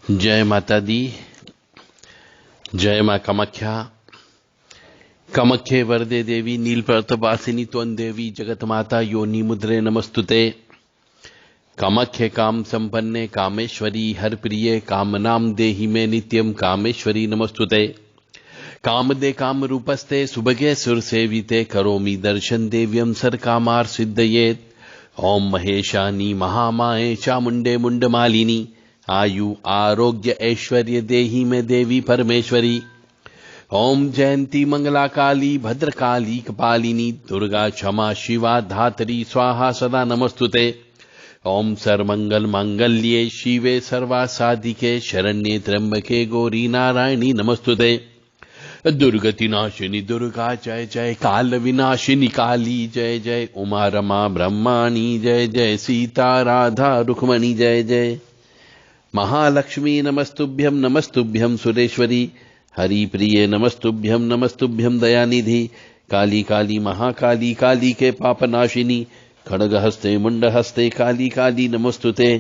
जय माता दी। जय मां कामाख्या। कामाख्ये वरदे देवी नीलपर्वतवासिनी त्वं देवी जगत माता योनि मुद्रे नमस्तुते। कामाख्ये काम संपन्ने कामेश्वरी हर प्रिये कामनाम देहि में नित्यम कामेश्वरी नमस्तुते। कामदे काम रूपस्ते सुभगे सुर सेविते करोमि दर्शन देव्यम सर कामार सिद्धयेत। ओम महेशानी महामाये चामुंडे मुंडमालिनी आयु आरोग्य ऐश्वर्य देहि में देवी परमेश्वरी। ओम जयंती मंगला काली भद्रकाली कपालिनी दुर्गा क्षमा शिवा धात्री स्वाहा सदा नमस्तुते। ओम सर्वमंगल मांगल्ये शिवे सर्वा साधिके शरण्ये त्र्यंबके गौरी नारायणी नमस्तुते। दुर्गति नाशिनी दुर्गा जय जय। काल विनाशिनी काली जय जय। उमा रमा ब्रह्माणी जय जय। सीता राधा रुक्मणी जय जय। महालक्ष्मी नमस्तुभ्यं नमस्तुभ्यं सुरेश्वरी। हरि प्रिय नमस्तुभ्यं नमस्तुभ्यं दयानिधि। काली काली महाकाली काली के पापनाशिनी खड्गहस्ते मुंडहस्ते काली काली नमस्तुते।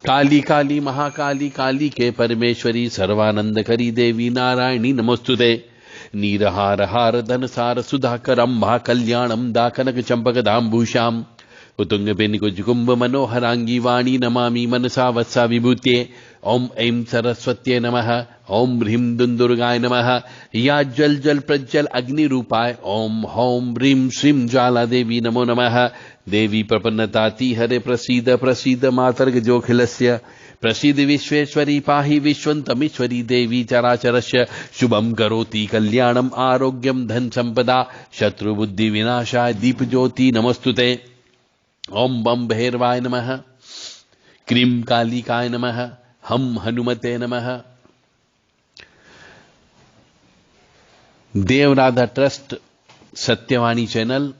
काली काली महाकाली काली के परमेश्वरी सर्वानंद करी देवी नारायणी नमस्तुते। नीरहार हार धनसार सुधाकर अंबा कल्याणम दाकनक चंपक दाम्भूषाम उतुंग बेनिकुंभ मनोहरांगी वाणी नमामि मनसा वत्सा विभूत्ये। ओम ऐं सरस्वत्ये नमः। ओम ह्रीं दुंदुर्गाय नमः। या जल जल प्रज्वल अग्नि रूपाय ओम हौम ह्रीं श्रीं ज्वाला देवी नमो नमः। देवी प्रपन्नताति हरे प्रसीद प्रसीद मातर्ग जोखिलस्य प्रसीद विश्वेश्वरी पाहि विश्वन्तमीश्वरी देवी चराचरस्य शुभं करोति कल्याणम आरोग्यम धन संपदा शत्रुबुद्धि विनाशाय दीप ज्योति नमस्तुते। ओम बम भैरवाय नमः। क्रीं कालिकाय नमः। हम हनुमते नमः। देवराधा ट्रस्ट सत्यवाणी चैनल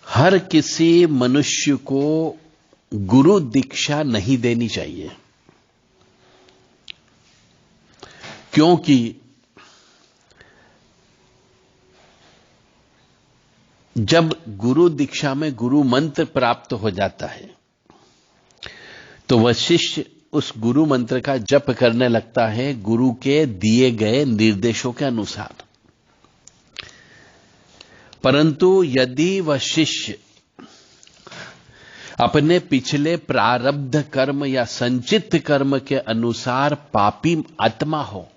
हर किसी मनुष्य को गुरु दीक्षा नहीं देनी चाहिए, क्योंकि जब गुरु दीक्षा में गुरु मंत्र प्राप्त हो जाता है तो वह शिष्य उस गुरु मंत्र का जप करने लगता है गुरु के दिए गए निर्देशों के अनुसार। परंतु यदि वह शिष्य अपने पिछले प्रारब्ध कर्म या संचित कर्म के अनुसार पापी आत्मा हो,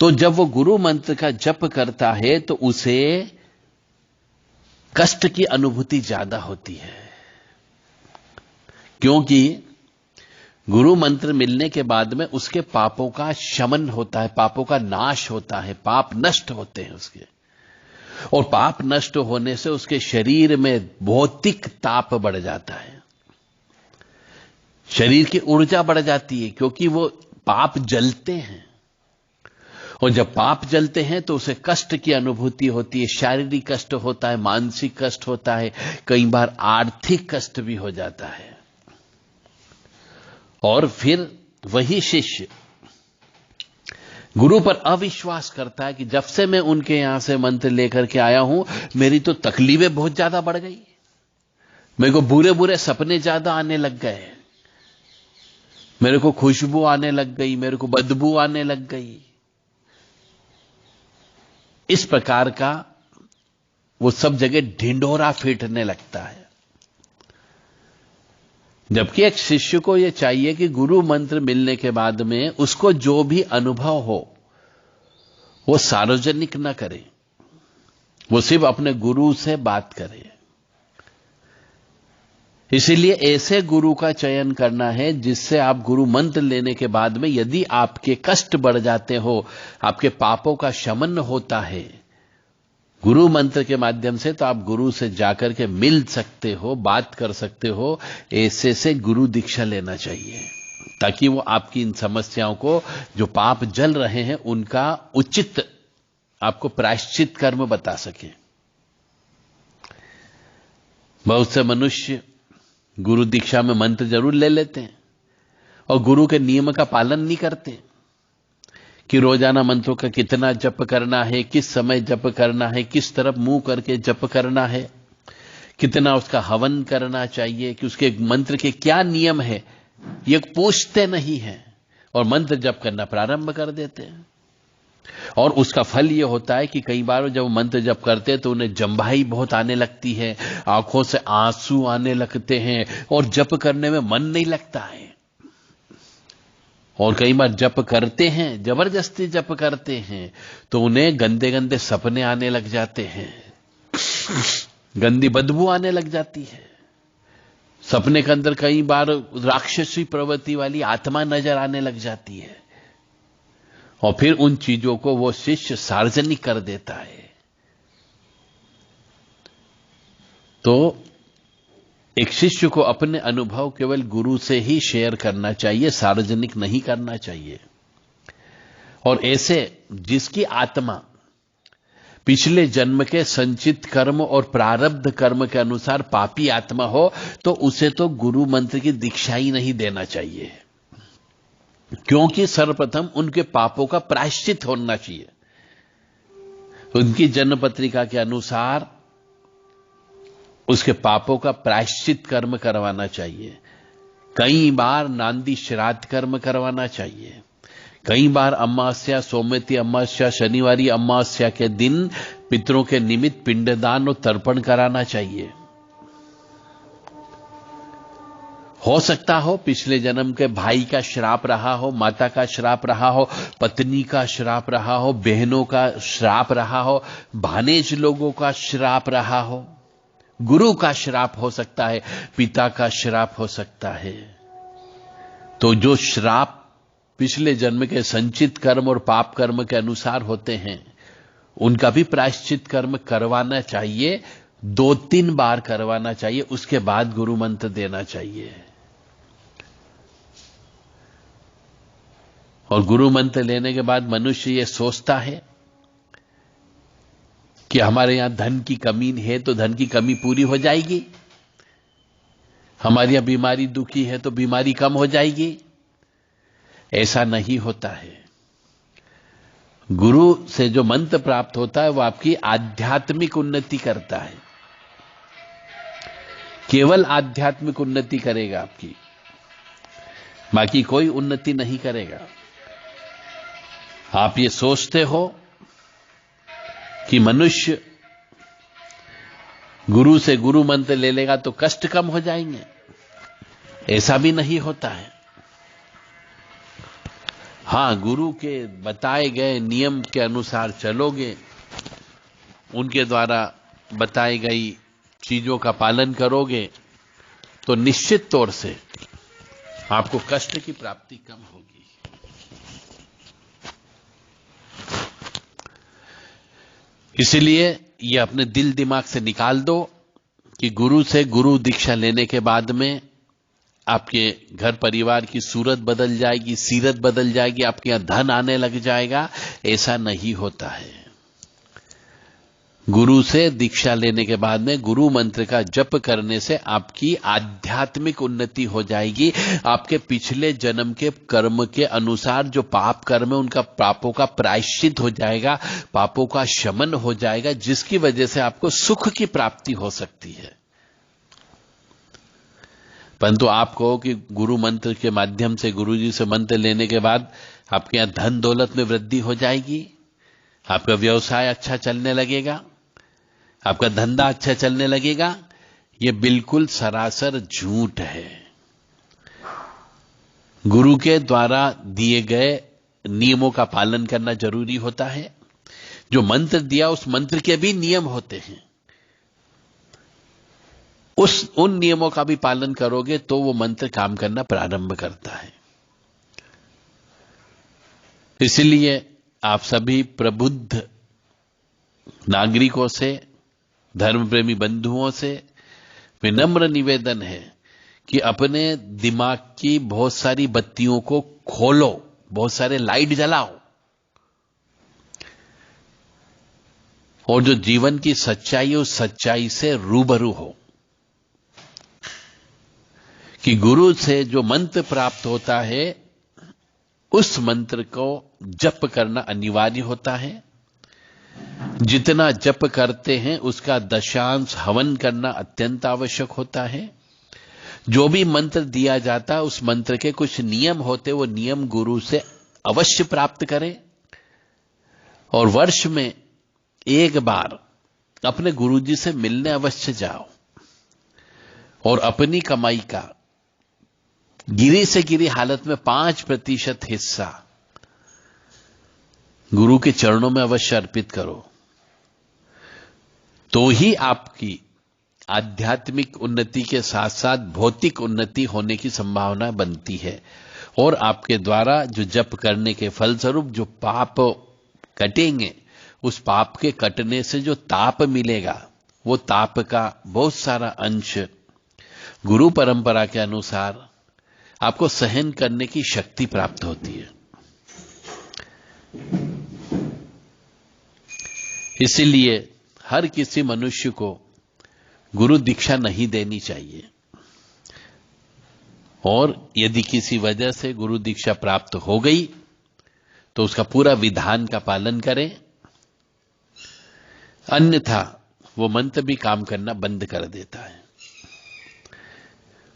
तो जब वो गुरु मंत्र का जप करता है तो उसे कष्ट की अनुभूति ज्यादा होती है, क्योंकि गुरु मंत्र मिलने के बाद में उसके पापों का शमन होता है, पापों का नाश होता है, पाप नष्ट होते हैं उसके। और पाप नष्ट होने से उसके शरीर में भौतिक ताप बढ़ जाता है, शरीर की ऊर्जा बढ़ जाती है, क्योंकि वो पाप जलते हैं। और जब पाप जलते हैं तो उसे कष्ट की अनुभूति होती है, शारीरिक कष्ट होता है, मानसिक कष्ट होता है, कई बार आर्थिक कष्ट भी हो जाता है। और फिर वही शिष्य गुरु पर अविश्वास करता है कि जब से मैं उनके यहां से मंत्र लेकर के आया हूं मेरी तो तकलीफें बहुत ज्यादा बढ़ गई, मेरे को बुरे बुरे सपने ज्यादा आने लग गए, मेरे को खुशबू आने लग गई, मेरे को बदबू आने लग गई। इस प्रकार का वो सब जगह ढिंढोरा पीटने लगता है। जबकि एक शिष्य को यह चाहिए कि गुरु मंत्र मिलने के बाद में उसको जो भी अनुभव हो वो सार्वजनिक न करे, वो सिर्फ अपने गुरु से बात करे। इसीलिए ऐसे गुरु का चयन करना है जिससे आप गुरु मंत्र लेने के बाद में यदि आपके कष्ट बढ़ जाते हो, आपके पापों का शमन होता है गुरु मंत्र के माध्यम से, तो आप गुरु से जाकर के मिल सकते हो, बात कर सकते हो। ऐसे से गुरु दीक्षा लेना चाहिए ताकि वो आपकी इन समस्याओं को, जो पाप जल रहे हैं, उनका उचित आपको प्रायश्चित कर्म बता सके। बहुत से मनुष्य गुरु दीक्षा में मंत्र जरूर ले लेते हैं और गुरु के नियम का पालन नहीं करते कि रोजाना मंत्रों का कितना जप करना है, किस समय जप करना है, किस तरफ मुंह करके जप करना है। कितना उसका हवन करना चाहिए, कि उसके मंत्र के क्या नियम है, ये पूछते नहीं हैं और मंत्र जप करना प्रारंभ कर देते हैं। और उसका फल ये होता है कि कई बार जब मंत्र जप करते हैं तो उन्हें जम्भाई बहुत आने लगती है, आंखों से आंसू आने लगते हैं और जप करने में मन नहीं लगता है। और कई बार जप करते हैं, जबरदस्ती जप करते हैं, तो उन्हें गंदे गंदे सपने आने लग जाते हैं, गंदी बदबू आने लग जाती है। सपने के अंदर कई बार राक्षसी प्रवृत्ति वाली आत्मा नजर आने लग जाती है और फिर उन चीजों को वो शिष्य सार्वजनिक कर देता है। तो एक शिष्य को अपने अनुभव केवल गुरु से ही शेयर करना चाहिए, सार्वजनिक नहीं करना चाहिए। और ऐसे जिसकी आत्मा पिछले जन्म के संचित कर्म और प्रारब्ध कर्म के अनुसार पापी आत्मा हो, तो उसे तो गुरु मंत्र की दीक्षा ही नहीं देना चाहिए, क्योंकि सर्वप्रथम उनके पापों का प्रायश्चित होना चाहिए। उनकी जन्म पत्रिका के अनुसार उसके पापों का प्रायश्चित कर्म करवाना चाहिए। कई बार नांदी श्राद्ध कर्म करवाना चाहिए। कई बार अमावस्या, सोमवती अमावस्या, शनिवारी अमावस्या के दिन पितरों के निमित्त पिंडदान और तर्पण कराना चाहिए। हो सकता हो पिछले जन्म के भाई का श्राप रहा हो, माता का श्राप रहा हो, पत्नी का श्राप रहा हो, बहनों का श्राप रहा हो, भानेज लोगों का श्राप रहा हो, गुरु का श्राप हो सकता है, पिता का श्राप हो सकता है। तो जो श्राप पिछले जन्म के संचित कर्म और पाप कर्म के अनुसार होते हैं, उनका भी प्रायश्चित कर्म करवाना चाहिए। 2-3 बार करवाना चाहिए, उसके बाद गुरु मंत्र देना चाहिए। और गुरु मंत्र लेने के बाद मनुष्य ये सोचता है कि हमारे यहां धन की कमी है तो धन की कमी पूरी हो जाएगी, हमारे यहां बीमारी दुखी है तो बीमारी कम हो जाएगी। ऐसा नहीं होता है। गुरु से जो मंत्र प्राप्त होता है वो आपकी आध्यात्मिक उन्नति करता है, केवल आध्यात्मिक उन्नति करेगा आपकी, बाकी कोई उन्नति नहीं करेगा। आप ये सोचते हो कि मनुष्य गुरु से गुरु मंत्र ले लेगा तो कष्ट कम हो जाएंगे, ऐसा भी नहीं होता है। हां, गुरु के बताए गए नियम के अनुसार चलोगे, उनके द्वारा बताई गई चीजों का पालन करोगे, तो निश्चित तौर से आपको कष्ट की प्राप्ति कम होगी। इसलिए ये अपने दिल दिमाग से निकाल दो कि गुरु से गुरु दीक्षा लेने के बाद में आपके घर परिवार की सूरत बदल जाएगी, सीरत बदल जाएगी, आपके यहां धन आने लग जाएगा। ऐसा नहीं होता है। गुरु से दीक्षा लेने के बाद में गुरु मंत्र का जप करने से आपकी आध्यात्मिक उन्नति हो जाएगी। आपके पिछले जन्म के कर्म के अनुसार जो पाप कर्म है उनका पापों का प्रायश्चित हो जाएगा, पापों का शमन हो जाएगा, जिसकी वजह से आपको सुख की प्राप्ति हो सकती है। परंतु आप कहो कि गुरु मंत्र के माध्यम से, गुरु जी से मंत्र लेने के बाद आपके यहां धन दौलत में वृद्धि हो जाएगी, आपका व्यवसाय अच्छा चलने लगेगा, आपका धंधा अच्छा चलने लगेगा, यह बिल्कुल सरासर झूठ है। गुरु के द्वारा दिए गए नियमों का पालन करना जरूरी होता है। जो मंत्र दिया उस मंत्र के भी नियम होते हैं, उन नियमों का भी पालन करोगे तो वो मंत्र काम करना प्रारंभ करता है। इसलिए आप सभी प्रबुद्ध नागरिकों से, धर्म प्रेमी बंधुओं से विनम्र निवेदन है कि अपने दिमाग की बहुत सारी बत्तियों को खोलो, बहुत सारे लाइट जलाओ और जो जीवन की सच्चाई है उस सच्चाई से रूबरू हो कि गुरु से जो मंत्र प्राप्त होता है उस मंत्र को जप करना अनिवार्य होता है। जितना जप करते हैं उसका दशांश हवन करना अत्यंत आवश्यक होता है। जो भी मंत्र दिया जाता है उस मंत्र के कुछ नियम होते, वो नियम गुरु से अवश्य प्राप्त करें और वर्ष में एक बार अपने गुरुजी से मिलने अवश्य जाओ और अपनी कमाई का गिरी से गिरी हालत में 5% हिस्सा गुरु के चरणों में अवश्य अर्पित करो, तो ही आपकी आध्यात्मिक उन्नति के साथ साथ भौतिक उन्नति होने की संभावना बनती है। और आपके द्वारा जो जप करने के फलस्वरूप जो पाप कटेंगे, उस पाप के कटने से जो ताप मिलेगा, वो ताप का बहुत सारा अंश गुरु परंपरा के अनुसार आपको सहन करने की शक्ति प्राप्त होती है। इसीलिए हर किसी मनुष्य को गुरु दीक्षा नहीं देनी चाहिए, और यदि किसी वजह से गुरु दीक्षा प्राप्त हो गई तो उसका पूरा विधान का पालन करें, अन्यथा वो मंत्र भी काम करना बंद कर देता है।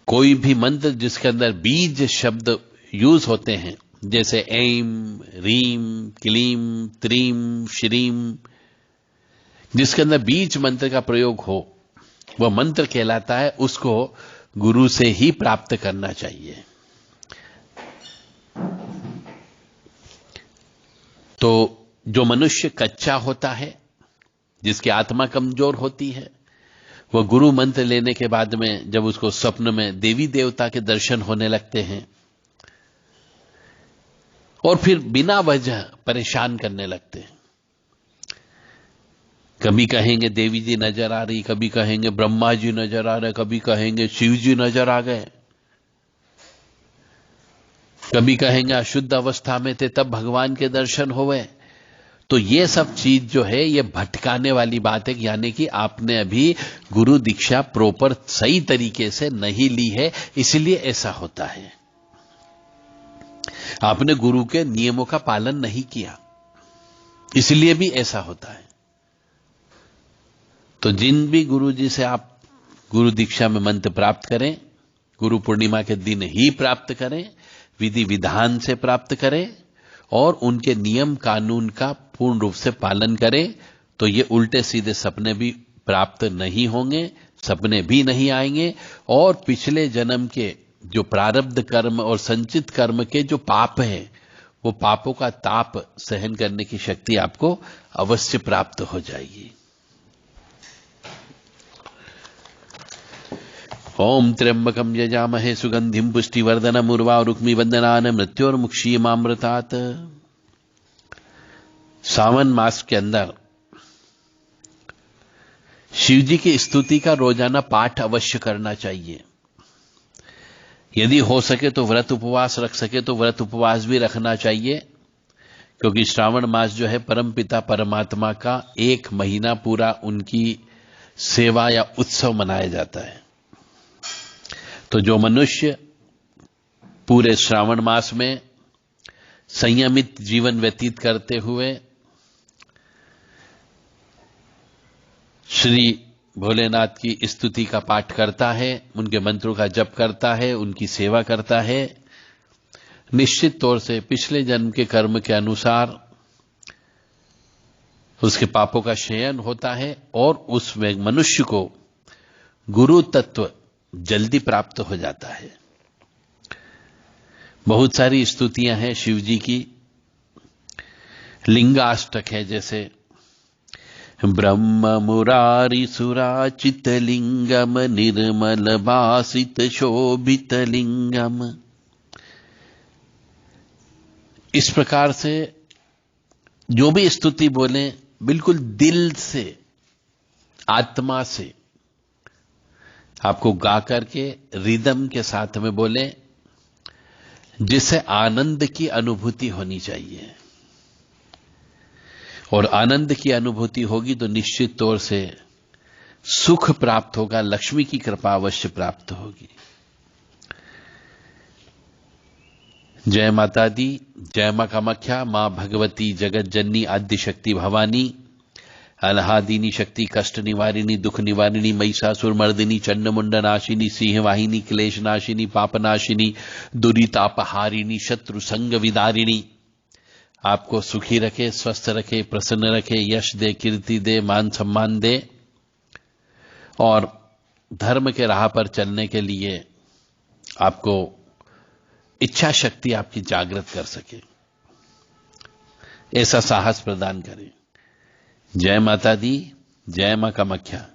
कोई भी मंत्र जिसके अंदर बीज शब्द यूज होते हैं, जैसे ऐम, रीम, क्लीम, त्रीम, श्रीम, जिसके अंदर बीज मंत्र का प्रयोग हो, वह मंत्र कहलाता है। उसको गुरु से ही प्राप्त करना चाहिए। तो जो मनुष्य कच्चा होता है, जिसकी आत्मा कमजोर होती है, वह गुरु मंत्र लेने के बाद में जब उसको स्वप्न में देवी देवता के दर्शन होने लगते हैं और फिर बिना वजह परेशान करने लगते हैं, कभी कहेंगे देवी जी नजर आ रही, कभी कहेंगे ब्रह्मा जी नजर आ रहे, कभी कहेंगे शिव जी नजर आ गए, कभी कहेंगे अशुद्ध अवस्था में थे तब भगवान के दर्शन हुए। तो ये सब चीज जो है ये भटकाने वाली बात है, यानी कि आपने अभी गुरु दीक्षा प्रॉपर सही तरीके से नहीं ली है, इसलिए ऐसा होता है। आपने गुरु के नियमों का पालन नहीं किया, इसलिए भी ऐसा होता है। तो जिन भी गुरु जी से आप गुरु दीक्षा में मंत्र प्राप्त करें, गुरु पूर्णिमा के दिन ही प्राप्त करें, विधि विधान से प्राप्त करें और उनके नियम कानून का पूर्ण रूप से पालन करें, तो ये उल्टे सीधे सपने भी प्राप्त नहीं होंगे, सपने भी नहीं आएंगे, और पिछले जन्म के जो प्रारब्ध कर्म और संचित कर्म के जो पाप हैं, वो पापों का ताप सहन करने की शक्ति आपको अवश्य प्राप्त हो जाएगी। ओम त्र्यंबकम यजामहे सुगंधिम पुष्टिवर्धनम उर्वारुक्मी वंदनान मृत्योर्मुक्षीयमामृतात्। सावन मास के अंदर शिव जी की स्तुति का रोजाना पाठ अवश्य करना चाहिए। यदि हो सके तो व्रत उपवास रख सके तो व्रत उपवास भी रखना चाहिए, क्योंकि श्रावण मास जो है परमपिता परमात्मा का 1 महीना पूरा उनकी सेवा या उत्सव मनाया जाता है। तो जो मनुष्य पूरे श्रावण मास में संयमित जीवन व्यतीत करते हुए श्री भोलेनाथ की स्तुति का पाठ करता है, उनके मंत्रों का जप करता है, उनकी सेवा करता है, निश्चित तौर से पिछले जन्म के कर्म के अनुसार उसके पापों का क्षयन होता है और उस मनुष्य को गुरु तत्व जल्दी प्राप्त हो जाता है। बहुत सारी स्तुतियां हैं शिव जी की। लिंगाष्टक है, जैसे ब्रह्म मुरारी सुराचित लिंगम निर्मल भासित शोभित लिंगम। इस प्रकार से जो भी स्तुति बोले बिल्कुल दिल से, आत्मा से आपको गा करके रिदम के साथ में बोले, जिससे आनंद की अनुभूति होनी चाहिए। और आनंद की अनुभूति होगी तो निश्चित तौर से सुख प्राप्त होगा, लक्ष्मी की कृपा अवश्य प्राप्त होगी। जय माता दी, जय मां कामाख्या, मां भगवती जगत जननी आद्य शक्ति भवानी। अनहादिनी शक्ति, कष्ट निवारिणी, दुख निवारिणी, महिषासुर मर्दिनी, चंडमुंड नाशिनी, सिंह वाहिनी, क्लेश नाशिनी, पापनाशिनी, दुरितापहारिणी, शत्रु संग विदारिणी, आपको सुखी रखे, स्वस्थ रखे, प्रसन्न रखे, यश दे, कीर्ति दे, मान सम्मान दे और धर्म के राह पर चलने के लिए आपको इच्छा शक्ति आपकी जागृत कर सके, ऐसा साहस प्रदान करें। जय माता दी, जय मां कामाख्या।